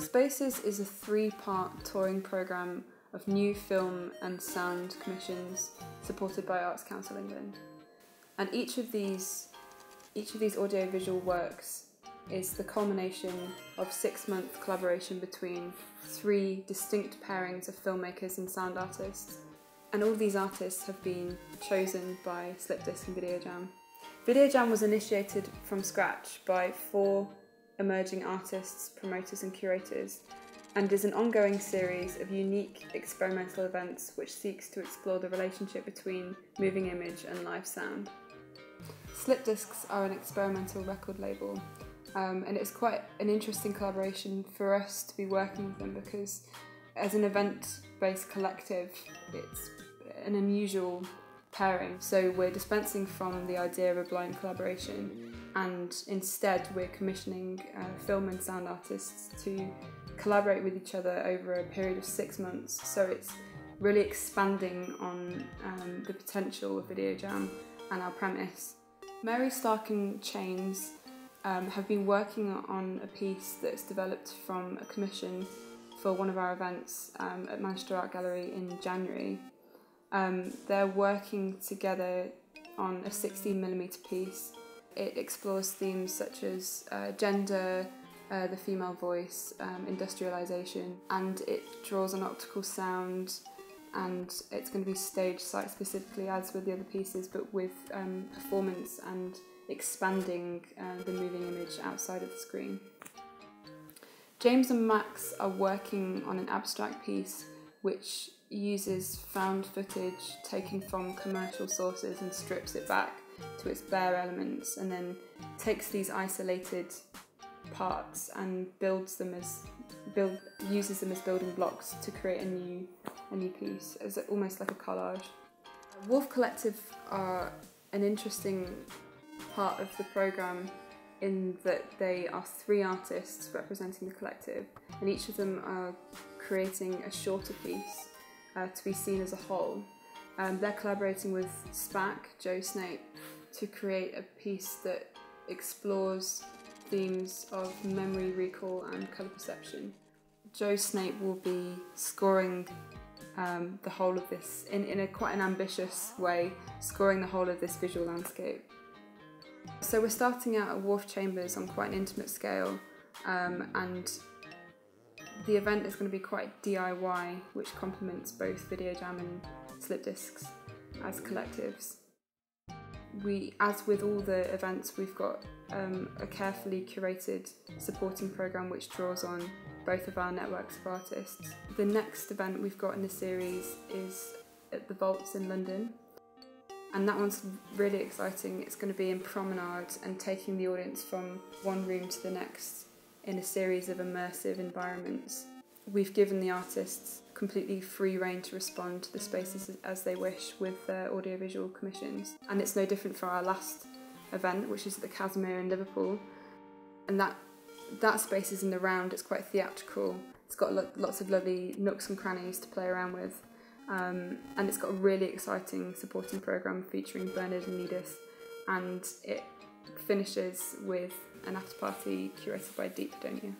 Spaces is a 3-part touring programme of new film and sound commissions supported by Arts Council England. And each of these audiovisual works is the culmination of 6-month collaboration between 3 distinct pairings of filmmakers and sound artists. And all these artists have been chosen by Slipdisc and Video Jam. Video Jam was initiated from scratch by 4 emerging artists, promoters and curators, and is an ongoing series of unique experimental events which seeks to explore the relationship between moving image and live sound. Slipdiscs are an experimental record label, and it's quite an interesting collaboration for us to be working with them because as an event-based collective it's an unusual pairing. So we're dispensing from the idea of a blind collaboration and instead we're commissioning film and sound artists to collaborate with each other over a period of 6 months. So it's really expanding on the potential of Video Jam and our premise. Mary Stark and Chains have been working on a piece that's developed from a commission for one of our events at Manchester Art Gallery in January. They're working together on a 16mm piece. It explores themes such as gender, the female voice, industrialisation, and it draws on optical sound, and it's going to be staged site specifically as with the other pieces, but with performance and expanding the moving image outside of the screen. James and Max are working on an abstract piece which uses found footage taken from commercial sources and strips it back to its bare elements, and then takes these isolated parts and uses them as building blocks to create a new piece, as almost like a collage. Wolf Collective are an interesting part of the programme in that they are 3 artists representing the collective, and each of them are creating a shorter piece to be seen as a whole. They're collaborating with SPAC, Joe Snape, to create a piece that explores themes of memory recall and colour perception. Joe Snape will be scoring the whole of this in quite an ambitious way, scoring the whole of this visual landscape. So we're starting out at Wharf Chambers on quite an intimate scale, and the event is going to be quite DIY, which complements both Video Jam and Slipdiscs as collectives. As with all the events, we've got a carefully curated supporting programme which draws on both of our networks of artists. The next event we've got in the series is at the Vaults in London, and that one's really exciting. It's going to be in Promenade and taking the audience from one room to the next in a series of immersive environments. We've given the artists completely free rein to respond to the spaces as they wish with their audiovisual commissions. And it's no different for our last event, which is at the Casimir in Liverpool. And that space is in the round, it's quite theatrical. It's got lots of lovely nooks and crannies to play around with. And it's got a really exciting supporting programme featuring Bernard and Edith. And it finishes with an after party curated by Deep Donia.